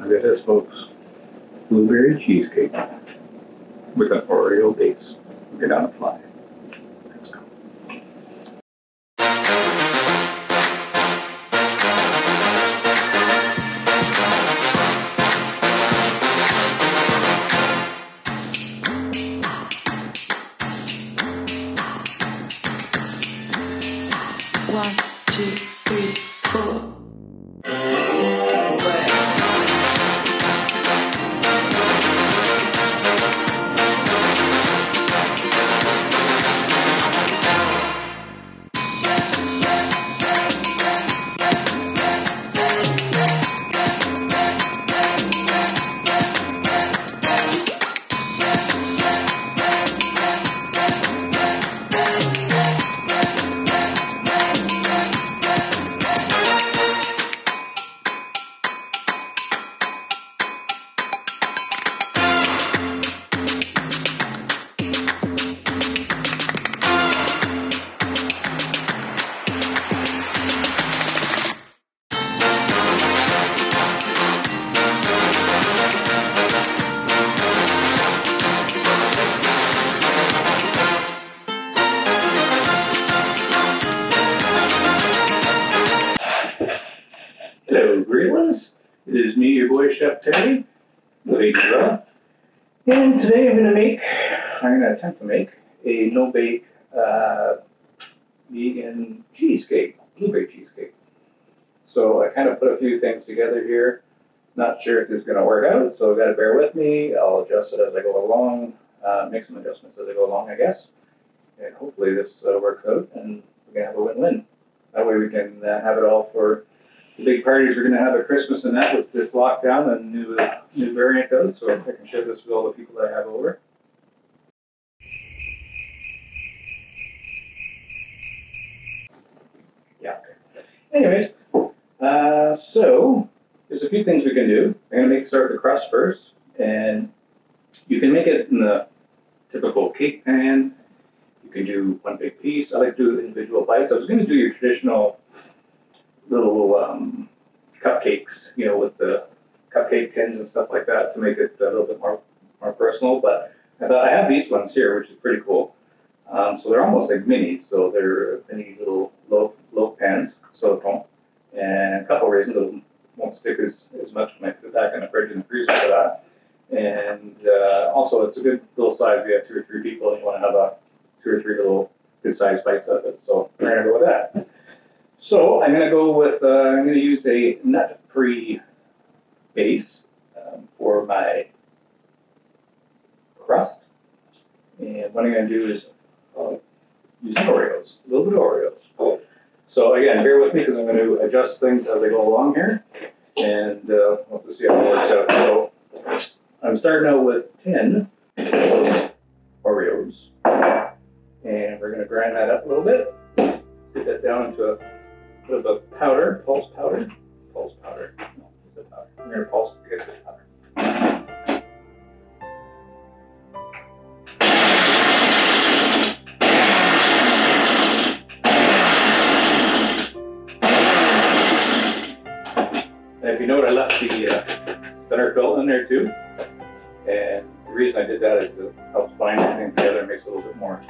Look at this, folks. Blueberry cheesecake with an Oreo base. We're gonna fly. Let's go. One, two, three, four. Hello, great ones. It is me, your boy, Chef Terry, the Baby Raw. And today I'm going to attempt to make a no-bake vegan cheesecake, blueberry cheesecake. So I kind of put a few things together here. Not sure if this is going to work out, so got to bear with me. I'll adjust it as I go along, make some adjustments as I go along, I guess. And hopefully this works out and we're going to have a win-win. That way we can have it all for the big parties we're going to have at Christmas and that with this lockdown and new variant out, so I can share this with all the people that I have over. Yeah. Anyways, so there's a few things we can do. I'm going to start the crust first, and you can make it in the typical cake pan. You can do one big piece. I like to do individual bites. I was going to do your traditional little cupcakes, you know, with the cupcake tins and stuff like that to make it a little bit more personal. But I thought I have these ones here, which is pretty cool. So they're almost like minis. So they're mini little loaf pans, silicone, and a couple of reasons it won't stick as much when I put it back in the fridge and the freezer for that. And also, it's a good little size. We have 2 or 3 people, and you want to have 2 or 3 little good sized bites of it. So we're gonna go with that. So I'm going to go with, I'm going to use a nut-free base for my crust. And what I'm going to do is use Oreos, a little bit of Oreos. So again, bear with me because I'm going to adjust things as I go along here. And we'll have to see how it works out. So I'm starting out with 10 Oreos. And we're going to grind that up a little bit. Get that down into a bit of a powder, pulse powder. No, it's a powder. I'm going to pulse to get this powder. And if you note, I left the center fill in there too. And the reason I did that is it helps bind everything together and makes it a little bit more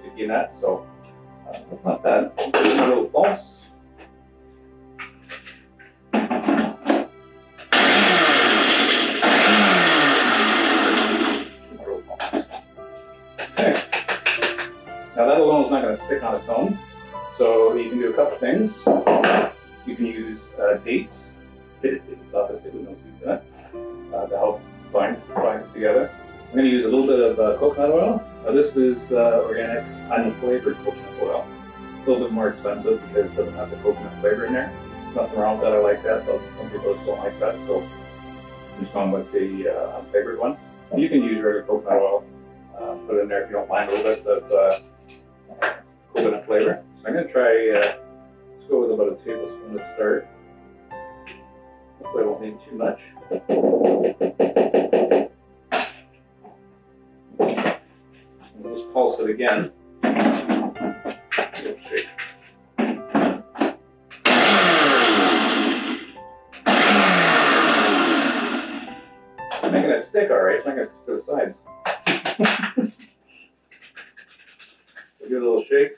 sticky in that. So that's not bad. A little pulse. Okay. Now that alone is not going to stick on its own, so you can do a couple things. You can use dates, pitted dates, obviously with no seeds in it, to help bind it together. I'm going to use a little bit of coconut oil. Now this is organic unflavored coconut oil. A little bit more expensive because it doesn't have the coconut flavor in there. Nothing wrong with that, I like that, but some people just don't like that, so I'm just going with the unflavored one. You can use regular coconut oil, put it in there if you don't mind a little bit of coconut flavor. So I'm going to try, let's go with about a tablespoon to start. Hopefully I won't need too much. And we'll just pulse it again. Shake. making it stick all right. It's making it stick to the sides. Give it a little shake.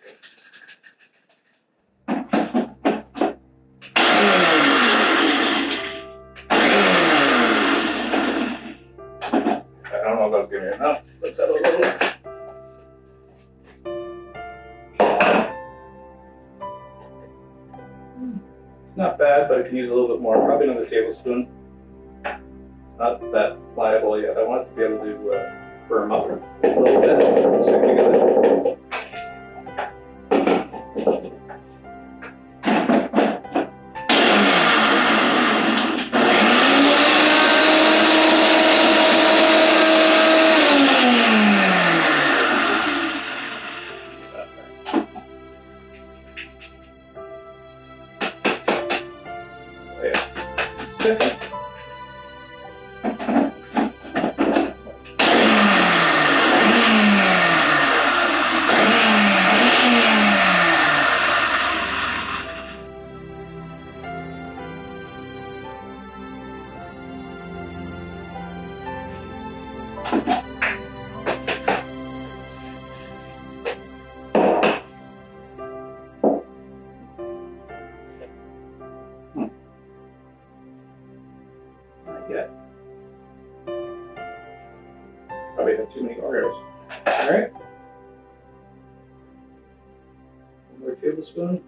I don't know if that's giving me enough. Let's have a little look. It's not bad, but it can use a little bit more. Probably another tablespoon. It's not that pliable yet. I want it to be able to firm up a little bit and stick together. Yet. Probably have too many Oreos. All right. One more tablespoon.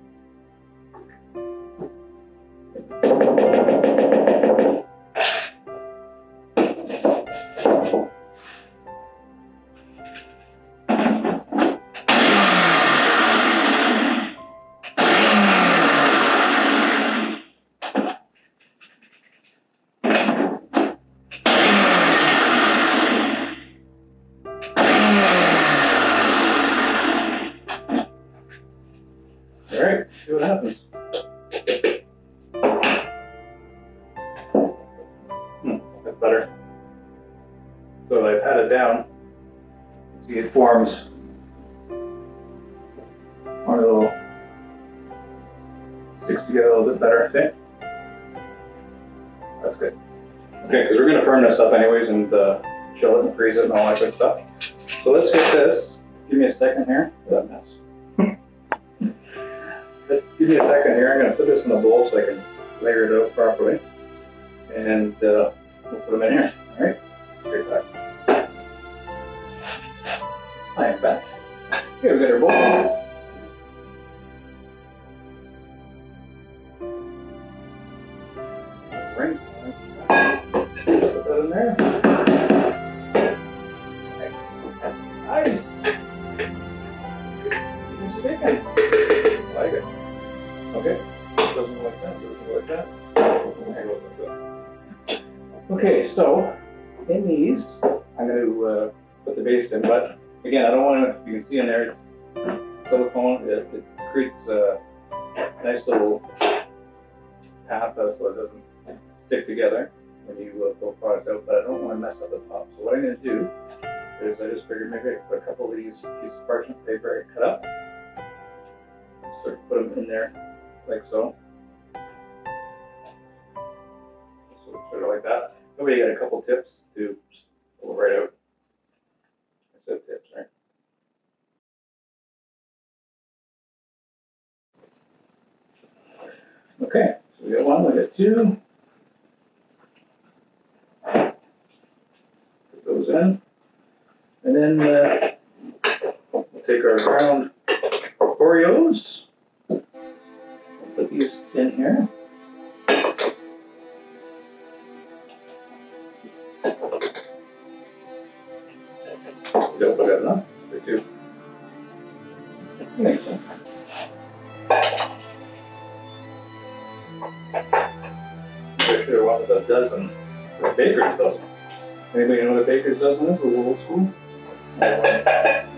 All right, see what happens. That's better. So I've had it down. See, it forms one little, sticks together a little bit better, I think. That's good. Okay, because we're going to firm this up anyways and chill it and freeze it and all that good stuff. So let's get this. Give me a second here. That mess. Give me a second here. I'm going to put this in a bowl so I can layer it out properly. And we'll put them in here. All right? Straight back. I am back. Here, we got our bowl. Rings. Put that in there. Nice. It's bacon. I like it. Okay. Doesn't go like that. Doesn't go like that. There goes like that. Okay, so in these, I'm going to put the base in, but again, I don't want to, you can see in there, it's silicone, it creates a nice little path so it doesn't stick together when you pull product out, but I don't want to mess up the top. So what I'm going to do is I just figured maybe I could put a couple of these pieces of parchment paper I cut up, sort of put them in there like so. Sort of like that. Nobody got a couple tips to pull right out. I said tips, right? Okay, so we got one, we got two. Put those in. And then we'll take our ground Oreos. Put these in here. Don't put that enough. Or two. Makes sense. I should have wanted a dozen. The baker's dozen. Anybody know what a baker's dozen is? A little old school? I don't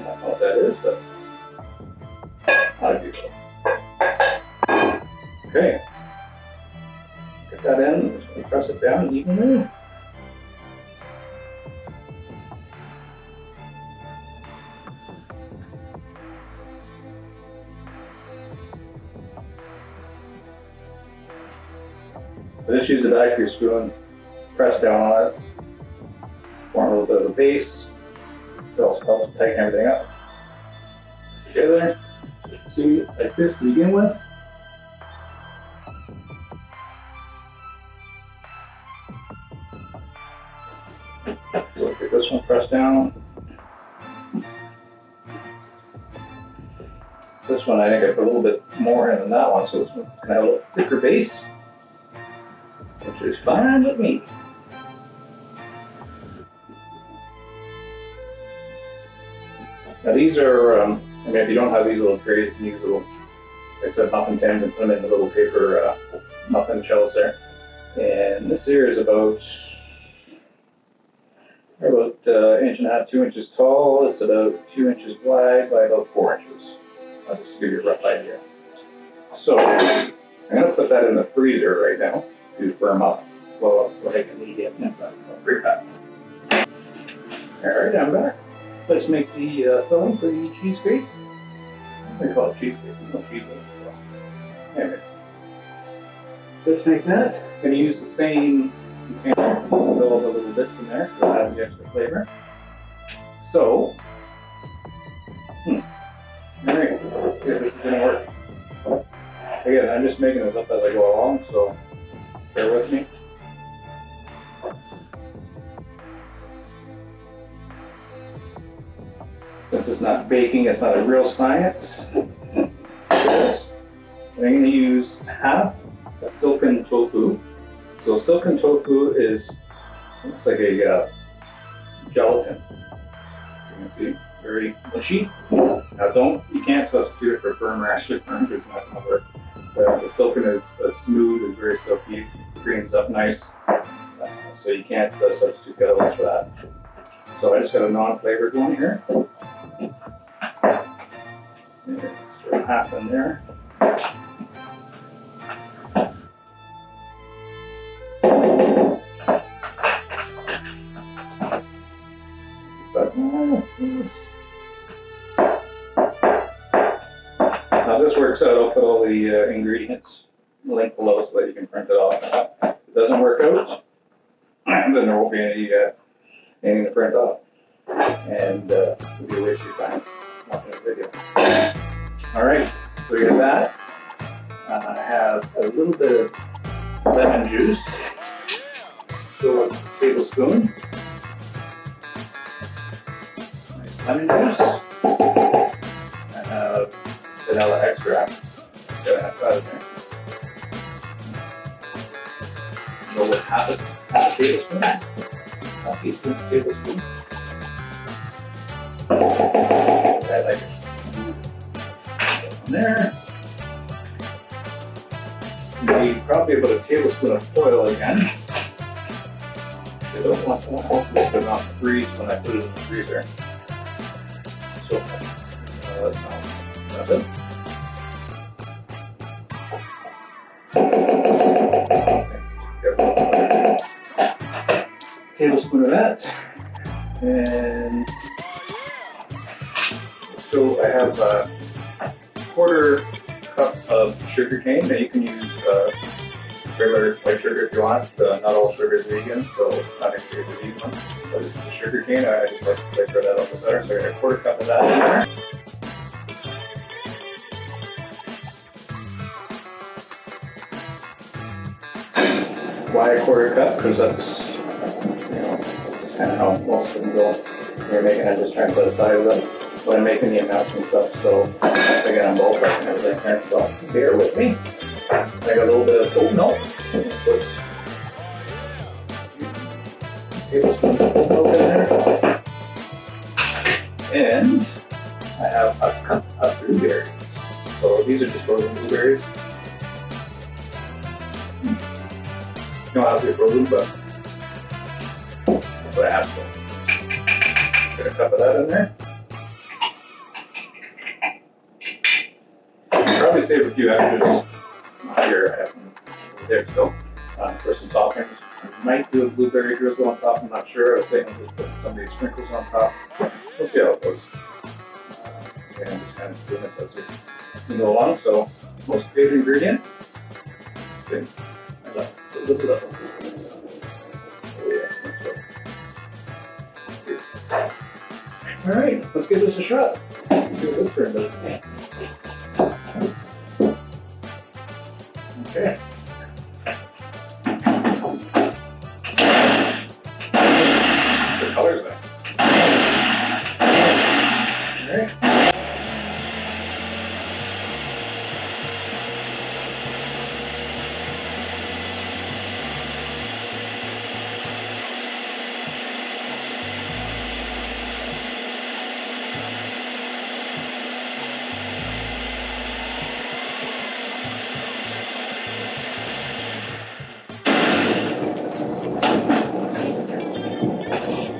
know what that is, but I do so. Okay. Get that in. I'm just going to press it down evenly. I just use the vacuum screw and press down on it. form a little bit of a base. It also helps tighten everything up together. See, like this to begin with. So let's get this one pressed down. This one I think I put a little bit more in than that one, so this one's gonna have a little thicker base, which is fine with me. Now these are, I mean, if you don't have these little trays, you can use little, like I said, muffin tins and put them in the little paper muffin shells there. And this here is about inch and a half, 2 inches tall. It's about 2 inches wide by about 4 inches. I'll just give you a rough idea. So I'm going to put that in the freezer right now to firm up. Well, we'll make it medium inside, so I'll bring that. All right, I'm back. Let's make the filling for the cheesecake. We call it cheesecake. No cheesecake. So. Anyway, let's make that. I'm going to use the same container. Fill all the little bits in there to add the extra flavor. So, all right, see if this is going to work. Again, I'm just making this up as I go along, so bear with me. This is not baking, it's not a real science. I'm going to use half a silken tofu. So silken tofu is, looks like a gelatin. You can see, very mushy. Now you can't substitute it for firm or actually firm because it's not going to work. The silken is smooth, it's very silky, creams up nice. So you can't substitute the other ones for that. So I just got a non-flavored one here. Sort of half in there. Now this works out, I'll put all the ingredients link below so that you can print it off. If it doesn't work out, then there won't be anything to print off. And it'll be a waste of your time watching a video. Alright, so we got that. I have a little bit of lemon juice. So a tablespoon. Nice lemon juice. I have vanilla extract. Gotta have that in there. Go with half a tablespoon. Half a tablespoon. I like it. There. You need probably about a tablespoon of oil again. I don't want this to not freeze when I put it in the freezer. So that's not it. Tablespoon of that, and so I have a quarter cup of sugar cane. Now you can use regular white sugar if you want. Not all sugar is vegan, so not in favor of these ones. But this is the sugar cane. I just like to flavor that up a bit better. So I got a quarter cup of that in there. Why a quarter cup? Because that's, kind of how most of them go. When you're making it, just trying to set aside when I'm making the amounts and stuff. So again, I'm ballparking and everything here. So bear with me. I got a little bit of oat milk. Tablespoons of oat milk in there. And I have a cup of blueberries. So these are just frozen blueberries. You don't have to be frozen, but that's what I have to. Get a cup of that in there. I'll probably save a few extras here. I have them there still for some toppings. I might do a blueberry drizzle on top, I'm not sure. I was thinking just put some of these sprinkles on top. We'll see how it goes. And I'm just kind of doing this as we go along. So, most favorite ingredient. Okay. Lift it up. Oh yeah, All right, let's give this a shot. Let's see what this turns out. Okay. The color's back. All right.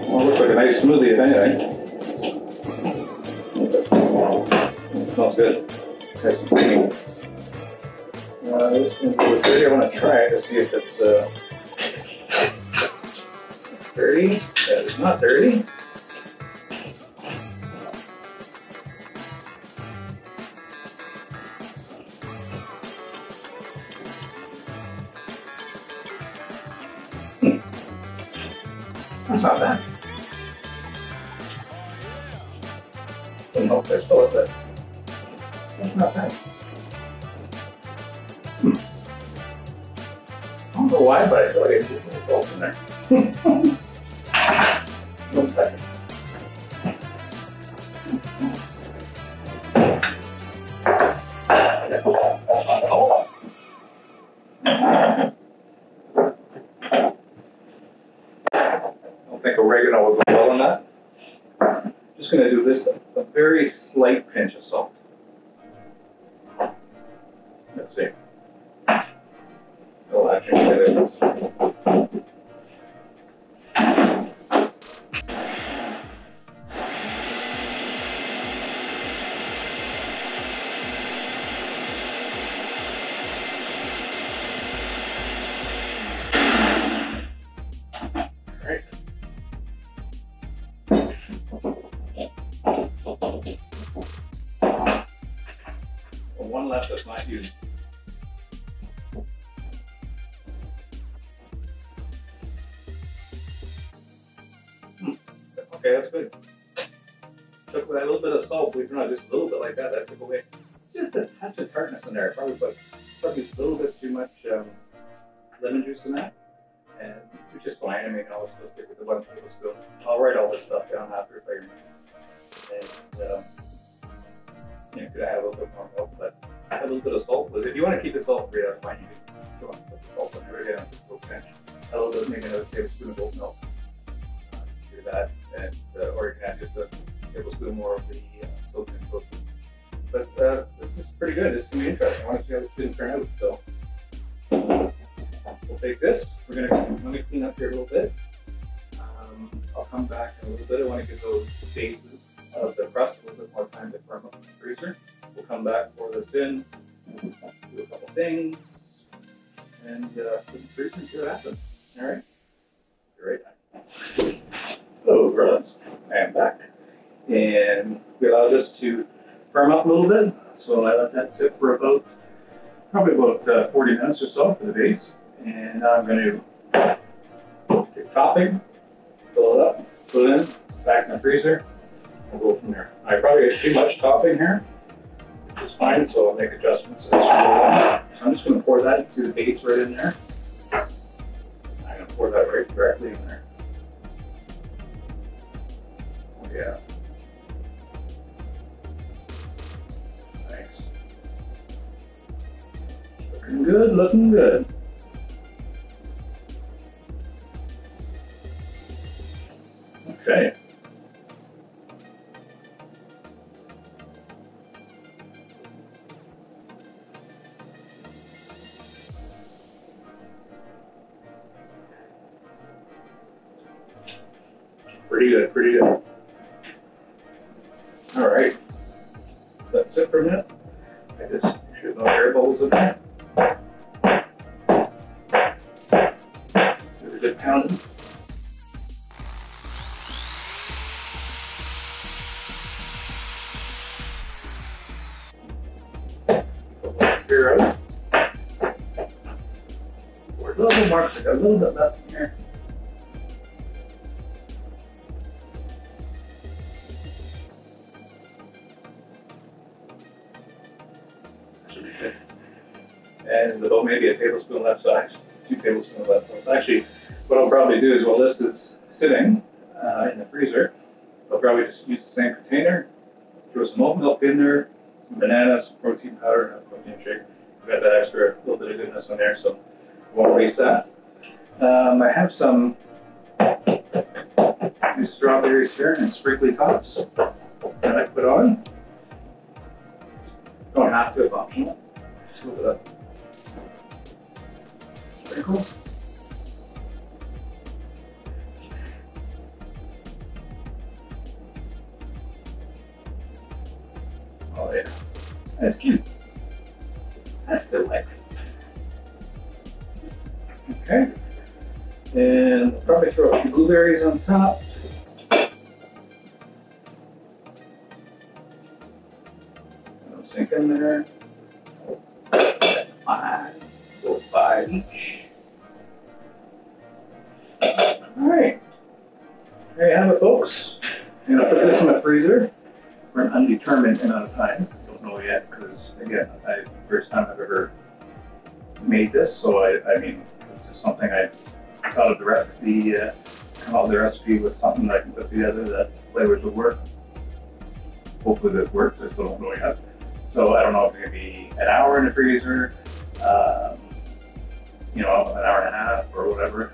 Well, it looks like a nice smoothie, if anything. It smells good. Nice and creamy. This one's a little dirty. I want to try it to see if it's dirty. That is not dirty. That's not bad. Don't know if I spell it, but that's not bad. I don't know why, but I feel like I put a little salt in there. 1 second. I don't think oregano will go well in that. Just going to do this, a very slight pinch of salt. Let's see. It'll actually make a difference. Alright. Well, one left that's not used. Okay, that's good. Took away a little bit of salt, believe it or not, just a little bit like that. That took away just a touch of tartness in there. I probably put a little bit too much lemon juice in that, and which is fine. I mean, I'll still stick with the 1 tablespoon. I'll write all this stuff down after if I remember. And you know, could add a little bit more milk, but add a little bit of salt. But if you want to keep it salt free, that's fine. You can put the salt in there again, just a little pinch. Add a little bit, maybe another tablespoon of oat milk. Do that, and or you can add just a tablespoon more of the soap and cook. But this is pretty good. It's gonna be interesting. I want to see how this didn't turn out. So we'll take this. Let me clean up here a little bit. I'll come back in a little bit. I want to get those bases of the crust a little bit more time to firm up in the freezer. We'll come back, pour this in, do a couple things, and put it in the freezer and see what happens. All right. Be right back. Hello, brothers. I am back. And we allow this to firm up a little bit. So I let that sit for probably about 40 minutes or so for the base. And now I'm going to take topping, fill it up, put it in, back in the freezer. We'll go from there. I probably have too much topping here, which is fine, so I'll make adjustments as we go along. I'm just going to pour that into the base right in there. I'm going to pour that right directly in there. Yeah. Nice. Looking good, looking good. Okay. Pretty good, pretty good. All right, that's it for a minute. I just shoot no air bubbles in there. Give it a good pounding. Here out. Pour a little bit more, a little bit left in here. maybe a tablespoon left side, 2 tablespoons left. So actually, what I'll probably do is while this is sitting in the freezer, I'll probably just use the same container, throw some oat milk in there, some bananas, some protein powder, and a protein shake. I've got that extra little bit of goodness in there, so I won't waste that. I have some these strawberries here and sprinkly tops that I put on. Don't have to, it's optional. Just a little bit of sprinkles. Oh yeah, that's cute. That's delightful. Okay, and I'll probably throw a few blueberries on top. Sink in there. 5, so 5 each. All right, there you have it, folks. I'm gonna put this in the freezer for an undetermined amount of time. Don't know yet because again, first time I've ever made this, so I mean, it's just something I thought of the recipe, come out with the recipe with something that I can put together that flavors would work. Hopefully this works. I still don't know yet. So I don't know if it's gonna be an hour in the freezer, you know, an hour and a half or whatever.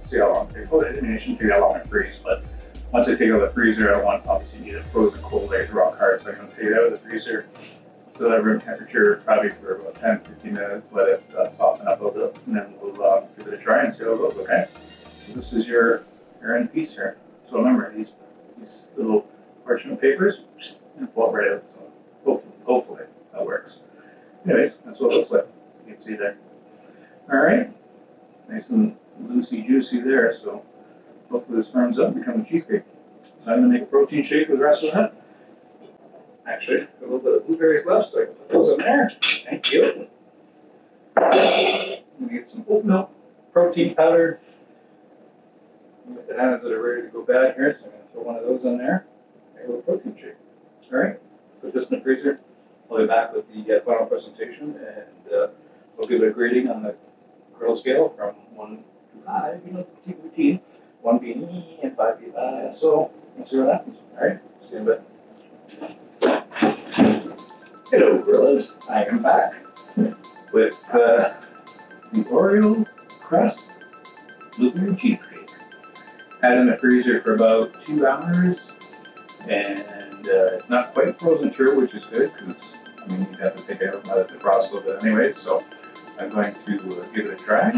See how long they put it. I mean, it shouldn't take that long to freeze, but once I take it out of the freezer, I don't want obviously need it frozen cold eggs rock hard, so I'm gonna take it out of the freezer. So at room temperature, probably for about 10-15 minutes, let it soften up a little bit, and then we'll give it a try and see how it goes, okay? So this is your end piece here. So remember, these little parchment papers, and pull it right out. So hopefully that works. Anyways, that's what it looks like. You can see there. All right, nice and loosey juicy there. So hopefully this firms up and becomes a cheesecake. So I'm gonna make a protein shake with the rest of that. Actually, a little bit of blueberries left, so I can put those in there. Thank you. I'm gonna get some oat milk, protein powder. With the bananas that are ready to go bad here, so I'm gonna throw one of those in there. Make a little protein shake. All right, put this in the freezer. I'll be back with the final presentation, and we'll give it a grading on the Kernel scale from 1 to 5. You know, routine. 1 being and 5 being so we'll see what happens. All right, see you in a bit. Hello, gorillas. I am back with the Oreo crust blueberry cheesecake. Had it in the freezer for about 2 hours, and it's not quite frozen through, which is good because I mean you have to take it out of the frost a little bit anyway. So I'm going to give it a try.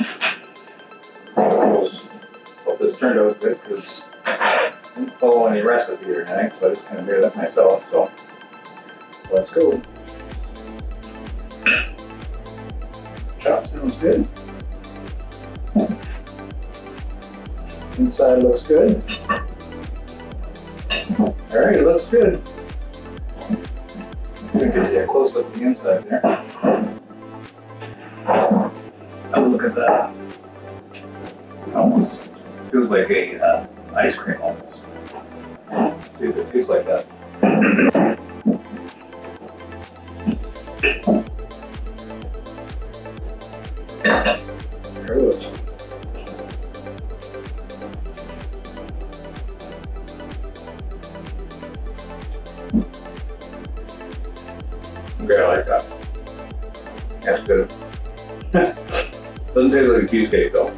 Hope this turned out good because I didn't follow any recipe or anything, so I just kind of made it up myself. So let's go. Chop sounds good. Inside looks good. All right, it looks good. I'm gonna get you a close look at the inside there. Oh, look at that. Almost feels like a ice cream almost. Let's see if it tastes like that. There it is. Okay, I like that. That's good. Doesn't taste like a cheesecake though.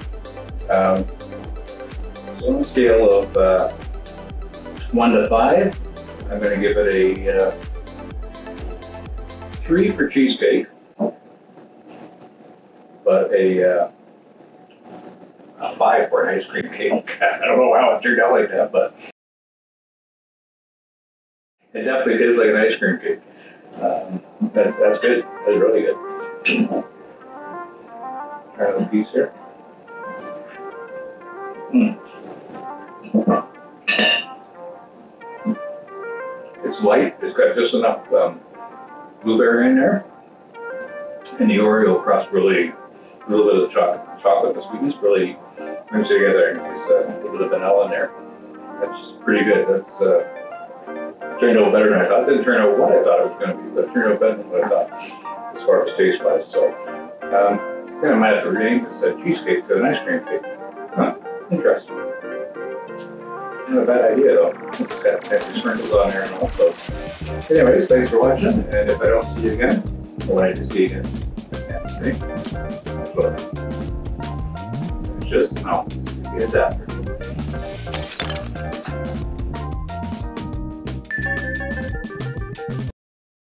So on a scale of 1 to 5, I'm going to give it a 3 for cheesecake, but a 5 for an ice cream cake. I don't know how it turned out like that, but it definitely tastes like an ice cream cake. That's good. That's really good. Try another piece here. It's light. It's got just enough blueberry in there, and the Oreo crust really, a little bit of the chocolate, the sweetness really brings it together. And there's a little bit of vanilla in there. That's pretty good. That's turned out better than I thought. It didn't turn out what I thought it was going to be, but it turned out better than what I thought as far as taste wise. So Then I might have to rename this a cheesecake to an ice cream cake. Huh, interesting. Not a bad idea though. It's got extra sprinkles on there and also. Anyways, thanks for watching, and if I don't see you again, I'll wait to see you again. Yeah, see? That's what it's just, no, it's after.